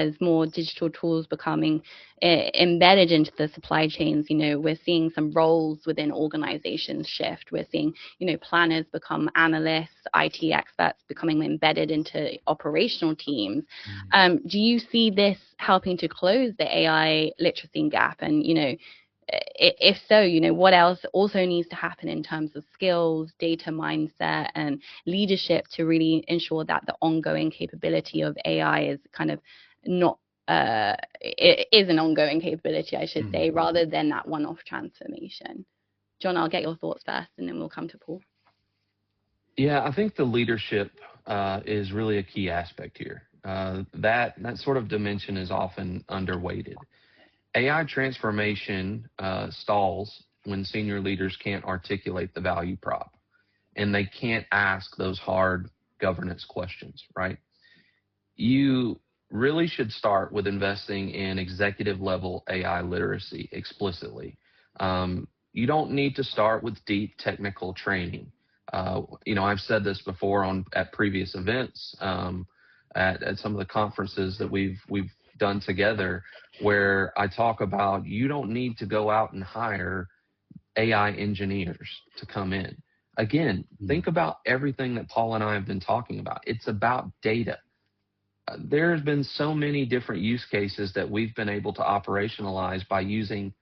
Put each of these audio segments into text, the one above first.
as more digital tools becoming embedded into the supply chains, we're seeing some roles within organizations shift. We're seeing, planners become analysts, IT experts becoming embedded into operational teams. Do you see this helping to close the AI literacy gap? And, if so, what else also needs to happen in terms of skills, data mindset, and leadership to really ensure that the ongoing capability of AI is kind of not, it is an ongoing capability, I should say, rather than that one-off transformation. John, I'll get your thoughts first, and then we'll come to Paul. Yeah, I think the leadership is really a key aspect here. That sort of dimension is often underweighted. AI transformation stalls when senior leaders can't articulate the value prop and they can't ask those hard governance questions, right? You really should start with investing in executive level AI literacy explicitly. You don't need to start with deep technical training. I've said this before at previous events, at some of the conferences that we've done together, where I talk about you don't need to go out and hire AI engineers to come in. Again, think about everything that Paul and I have been talking about. It's about data. There's been so many different use cases that we've been able to operationalize by using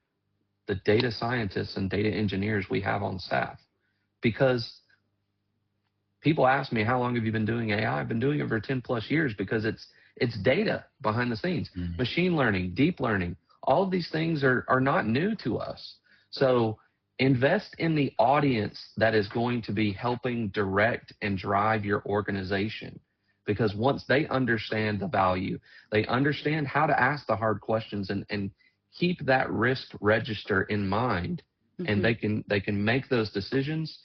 the data scientists and data engineers we have on staff. Because people ask me, how long have you been doing AI? I've been doing it for 10 plus years because it's data behind the scenes. Machine learning, deep learning, all of these things are not new to us. So invest in the audience that is going to be helping direct and drive your organization. Because once they understand the value, they understand how to ask the hard questions and keep that risk register in mind, and they can make those decisions,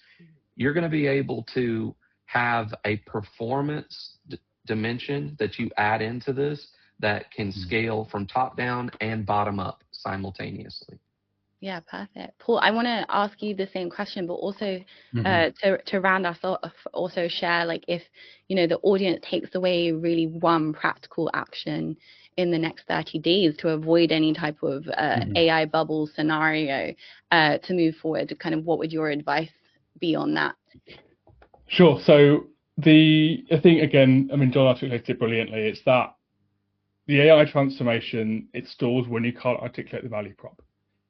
you're going to be able to have a performance dimension that you add into this that can scale from top down and bottom up simultaneously. Yeah, perfect. Paul, I want to ask you the same question, but also to round us off, also share, like, if, the audience takes away really one practical action in the next 30 days to avoid any type of AI bubble scenario to move forward, kind of what would your advice be on that? Sure. So I think, again, John articulated it brilliantly. It's that the AI transformation, it stalls when you can't articulate the value prop.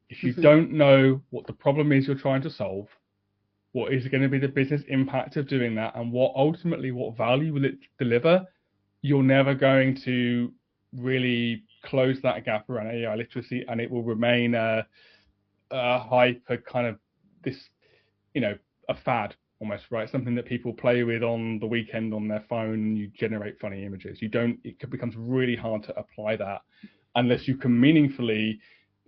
If you don't know what the problem is you're trying to solve, what is going to be the business impact of doing that, and what value will it deliver, you're never going to really close that gap around AI literacy, and it will remain a hype, a kind of this, a fad almost, right? Something that people play with on the weekend on their phone, and you generate funny images. It becomes really hard to apply that unless you can meaningfully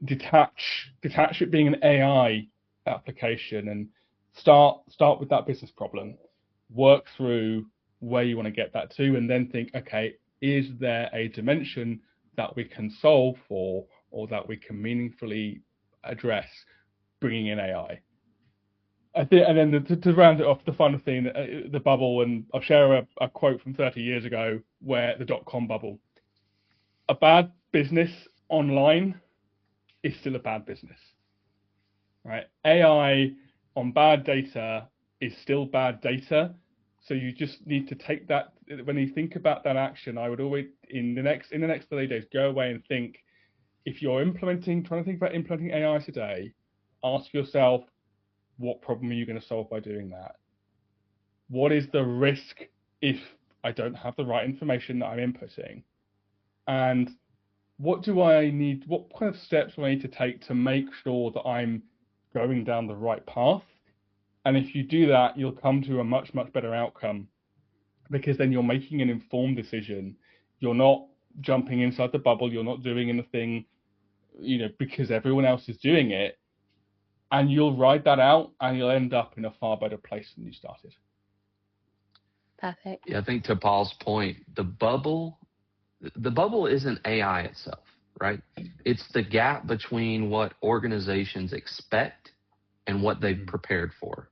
detach it being an AI application and start with that business problem, work through where you want to get that to, and then think, okay, is there a dimension that we can solve for, or that we can meaningfully address bringing in AI? I think, and then to round it off, the final thing, the bubble, and I'll share a quote from 30 years ago, where the dot-com bubble. A bad business online is still a bad business, right? AI on bad data is still bad data. So you just need to take that, when you think about that action, I would always, in the next 30 days, go away and think, if you're trying to think about implementing AI today, ask yourself, what problem are you going to solve by doing that? What is the risk if I don't have the right information that I'm inputting? And what kind of steps do I need to take to make sure that I'm going down the right path? And if you do that, you'll come to a much, much better outcome, because then you're making an informed decision. You're not jumping inside the bubble. You're not doing anything, because everyone else is doing it. And you'll ride that out, and you'll end up in a far better place than you started. Perfect. Yeah, I think to Paul's point, the bubble isn't AI itself, right? It's the gap between what organizations expect and what they've prepared for.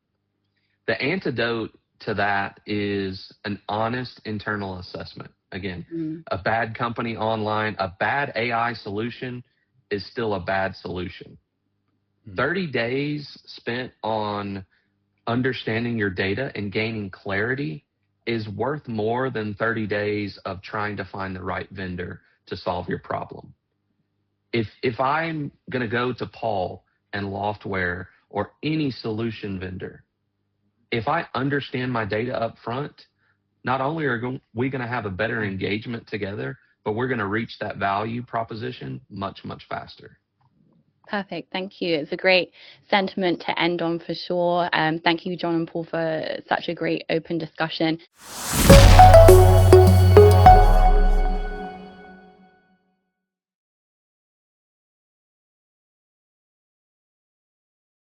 The antidote to that is an honest internal assessment. Again, Mm. a bad company online, a bad AI solution is still a bad solution. 30 days spent on understanding your data and gaining clarity is worth more than 30 days of trying to find the right vendor to solve your problem. If I'm going to go to Paul and Loftware or any solution vendor, if I understand my data up front, not only are we going to have a better engagement together, but we're going to reach that value proposition much, much faster. Perfect. Thank you. It's a great sentiment to end on for sure. Thank you, John and Paul, for such a great open discussion.